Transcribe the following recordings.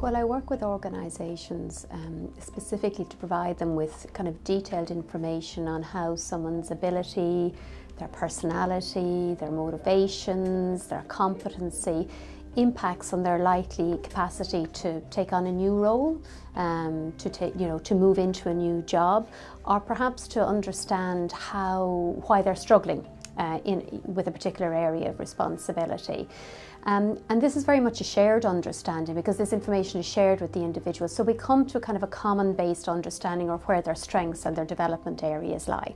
Well, I work with organisations specifically to provide them with kind of detailed information on how someone's ability, their personality, their motivations, their competency impacts on their likely capacity to take on a new role, to move into a new job, or perhaps to understand why they're struggling with a particular area of responsibility. And this is very much a shared understanding because this information is shared with the individual. So we come to a kind of a common based understanding of where their strengths and their development areas lie.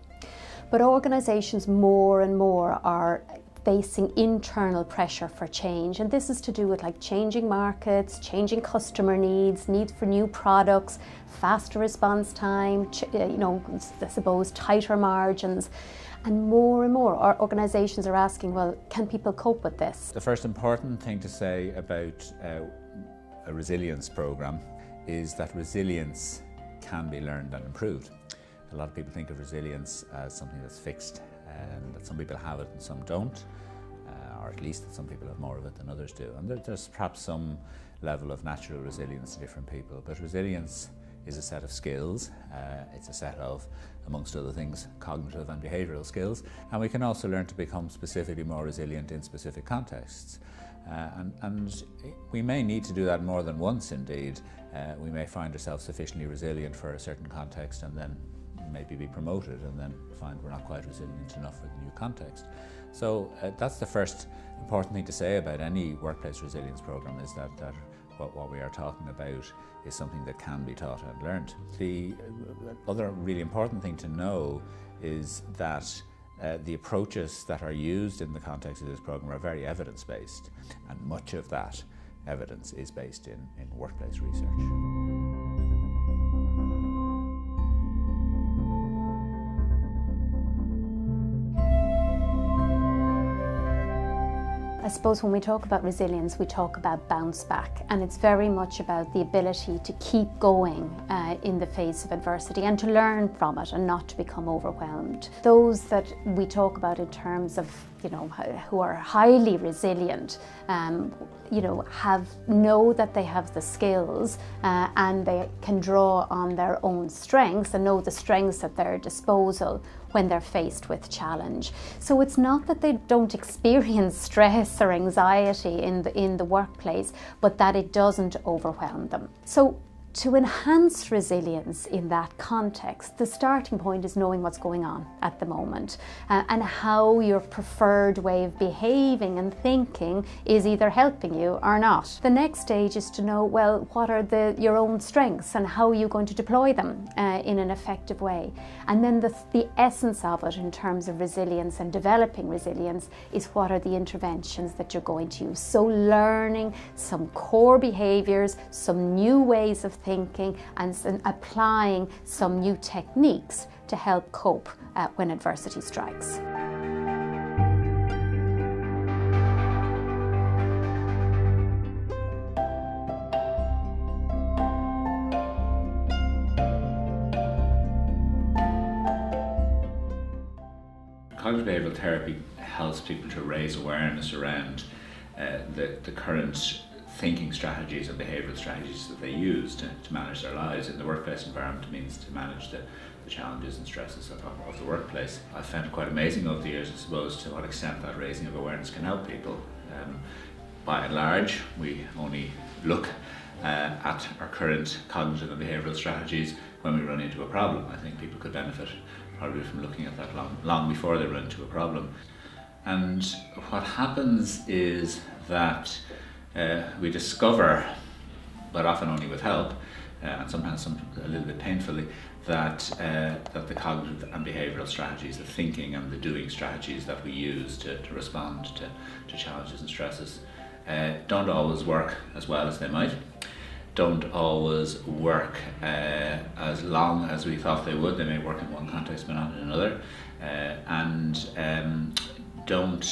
But organisations more and more are facing internal pressure for change, and this is to do with like changing markets, changing customer needs for new products, faster response time, I suppose tighter margins. And more our organisations are asking, well, can people cope with this? The first important thing to say about a resilience programme is that resilience can be learned and improved. A lot of people think of resilience as something that's fixed, and that some people have it and some don't, or at least that some people have more of it than others do. And there's perhaps some level of natural resilience to different people, but resilience is a set of skills. It's a set of, amongst other things, cognitive and behavioural skills, and we can also learn to become specifically more resilient in specific contexts. And we may need to do that more than once indeed. We may find ourselves sufficiently resilient for a certain context and then maybe be promoted and then find we're not quite resilient enough for the new context. So that's the first important thing to say about any workplace resilience programme, is that what we are talking about is something that can be taught and learned. The other really important thing to know is that the approaches that are used in the context of this programme are very evidence-based, and much of that evidence is based in workplace research. I suppose when we talk about resilience, we talk about bounce back, and it's very much about the ability to keep going in the face of adversity and to learn from it and not to become overwhelmed. Those that we talk about in terms of, who are highly resilient, know that they have the skills and they can draw on their own strengths and know the strengths at their disposal when they're faced with challenge. So it's not that they don't experience stress or anxiety in the workplace, but that it doesn't overwhelm them. So to enhance resilience in that context, the starting point is knowing what's going on at the moment and how your preferred way of behaving and thinking is either helping you or not. The next stage is to know, well, what are your own strengths and how are you going to deploy them in an effective way? And then the essence of it in terms of resilience and developing resilience is what are the interventions that you're going to use. So learning some core behaviours, some new ways of thinking, and applying some new techniques to help cope when adversity strikes. Cognitive behavioural therapy helps people to raise awareness around the current thinking strategies and behavioural strategies that they use to manage their lives in the workplace environment. It means to manage the challenges and stresses of the workplace. I've found it quite amazing over the years, I suppose, to what extent that raising of awareness can help people. By and large, we only look at our current cognitive and behavioural strategies when we run into a problem. I think people could benefit probably from looking at that long before they run into a problem. And what happens is that we discover, but often only with help, and sometimes a little bit painfully, that the cognitive and behavioural strategies, the thinking and the doing strategies that we use to respond to challenges and stresses don't always work as well as they might, don't always work as long as we thought they would. They may work in one context but not in another, and don't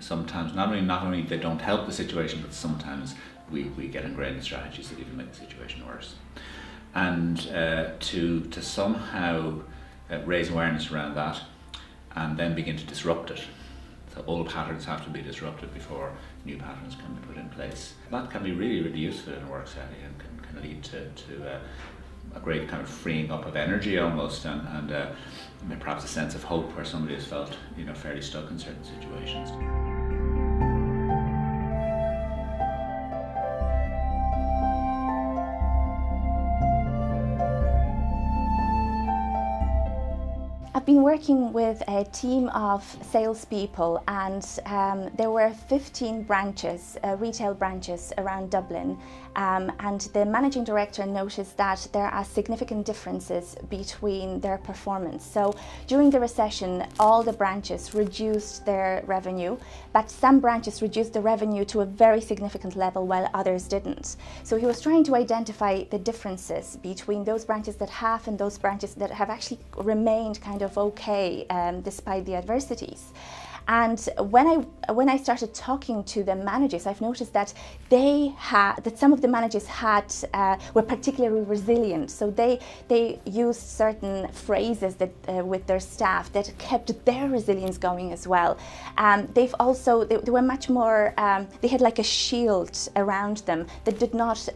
sometimes not only they don't help the situation, but sometimes we get ingrained in strategies that even make the situation worse. And to somehow raise awareness around that and then begin to disrupt it The old patterns have to be disrupted before new patterns can be put in place. That can be really, really useful in a work setting and can lead to a great kind of freeing up of energy almost, and perhaps a sense of hope where somebody has felt fairly stuck in certain situations. I've been working with a team of salespeople, and there were 15 branches, retail branches around Dublin, and the managing director noticed that there are significant differences between their performance. So during the recession, all the branches reduced their revenue, but some branches reduced the revenue to a very significant level while others didn't. So he was trying to identify the differences between those branches that have and those branches that have actually remained kind of okay despite the adversities. And when I started talking to the managers, I've noticed that some of the managers were particularly resilient. So they used certain phrases that with their staff that kept their resilience going as well. They were much more. They had like a shield around them that did not.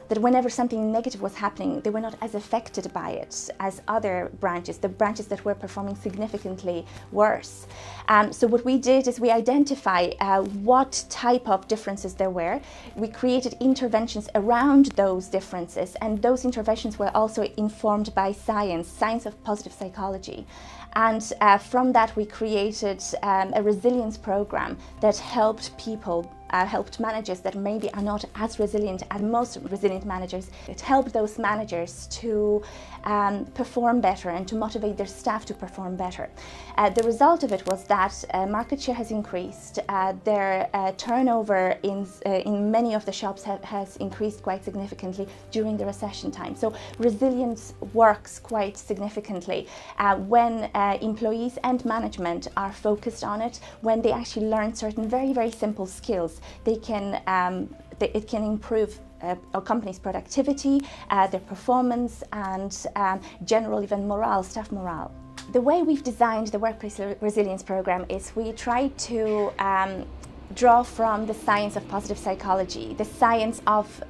That whenever something negative was happening, they were not as affected by it as other branches, the branches that were performing significantly worse. So what we did is we identified what type of differences there were. We created interventions around those differences, and those interventions were also informed by science of positive psychology. And from that we created a resilience program that helped managers that maybe are not as resilient as most resilient managers. It helped those managers to perform better and to motivate their staff to perform better. The result of it was that market share has increased. Their turnover in many of the shops has increased quite significantly during the recession time. So resilience works quite significantly when employees and management are focused on it, when they actually learn certain very, very simple skills. It can improve a company's productivity, their performance, and general even morale, staff morale. The way we've designed the Workplace Resilience Programme is we try to draw from the science of positive psychology, the science of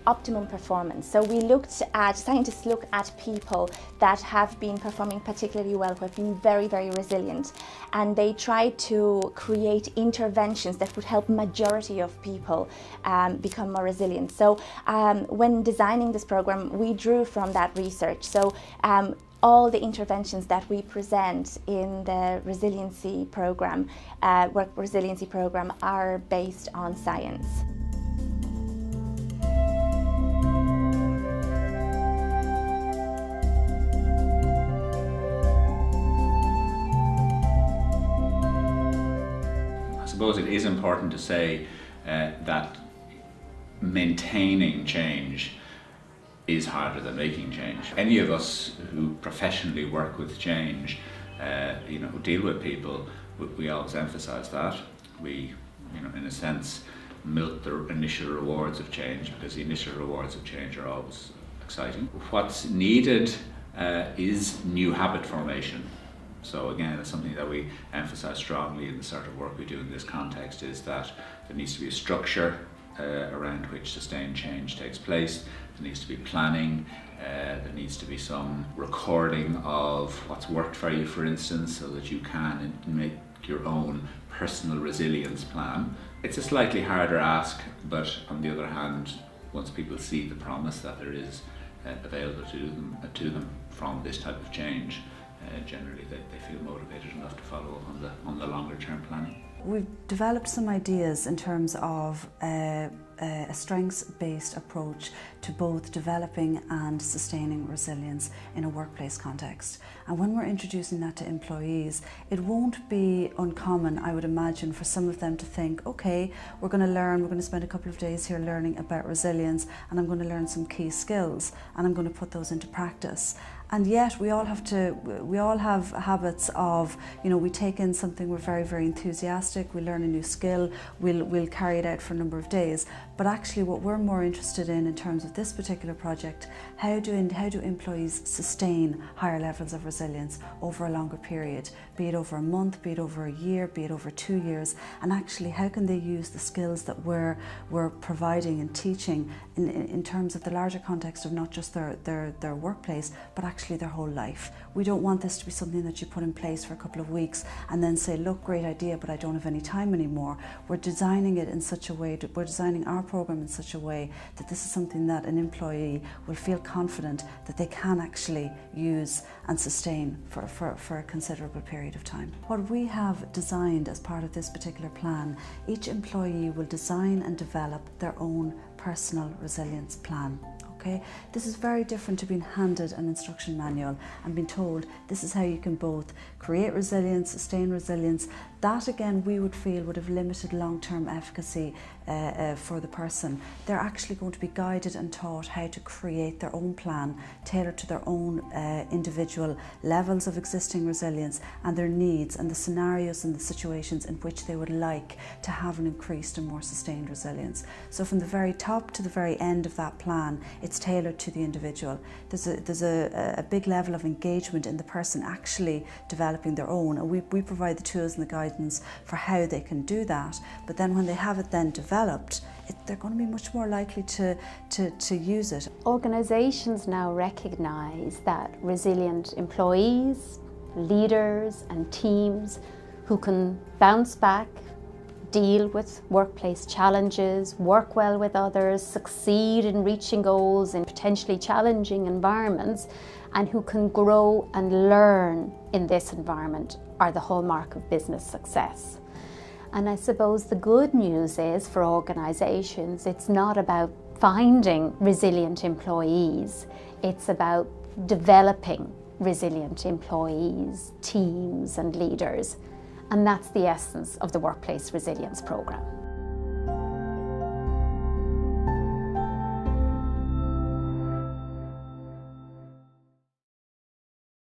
optimum performance. So scientists look at people that have been performing particularly well, who have been very, very resilient, and they try to create interventions that would help majority of people become more resilient. So when designing this program, we drew from that research. So all the interventions that we present in the resiliency program, work resiliency program, are based on science. I suppose it is important to say that maintaining change is harder than making change. Any of us who professionally work with change, who deal with people, we always emphasise that. We, in a sense, milk the initial rewards of change, because the initial rewards of change are always exciting. What's needed is new habit formation. So again, it's something that we emphasise strongly in the sort of work we do in this context, is that there needs to be a structure around which sustained change takes place. There needs to be planning, there needs to be some recording of what's worked for you, for instance, so that you can make your own personal resilience plan. It's a slightly harder ask, but on the other hand, once people see the promise that there is available to them from this type of change, generally they feel motivated enough to follow up on the longer term planning. We've developed some ideas in terms of a strengths-based approach to both developing and sustaining resilience in a workplace context. And when we're introducing that to employees, it won't be uncommon, I would imagine, for some of them to think, okay, we're going to spend a couple of days here learning about resilience, and I'm going to learn some key skills, and I'm going to put those into practice. And yet we all have habits of, we take in something, we're very, very enthusiastic, we learn a new skill, we'll carry it out for a number of days. But actually what we're more interested in terms of this particular project, how do employees sustain higher levels of resilience over a longer period, be it over a month, be it over a year, be it over 2 years, and actually how can they use the skills that we're providing and teaching in terms of the larger context of not just their workplace, but actually their whole life. We don't want this to be something that you put in place for a couple of weeks and then say, look, great idea, but I don't have any time anymore. We're designing it in such a way, we're designing our program in such a way that this is something that an employee will feel confident that they can actually use and sustain for a considerable period of time. What we have designed as part of this particular plan, each employee will design and develop their own personal resilience plan. Okay? This is very different to being handed an instruction manual and being told this is how you can both create resilience, sustain resilience. That again we would feel would have limited long-term efficacy for the person. They're actually going to be guided and taught how to create their own plan tailored to their own individual levels of existing resilience and their needs and the scenarios and the situations in which they would like to have an increased and more sustained resilience. So from the very top to the very end of that plan, it's tailored to the individual. There's a big level of engagement in the person actually developing their own, and we provide the tools and the guidance for how they can do that. But then when they have it then developed, they're going to be much more likely to use it. Organisations now recognise that resilient employees, leaders and teams who can bounce back, deal with workplace challenges, work well with others, succeed in reaching goals in potentially challenging environments, and who can grow and learn in this environment are the hallmark of business success. And I suppose the good news is for organisations, it's not about finding resilient employees, it's about developing resilient employees, teams and leaders. And that's the essence of the Workplace Resilience Programme.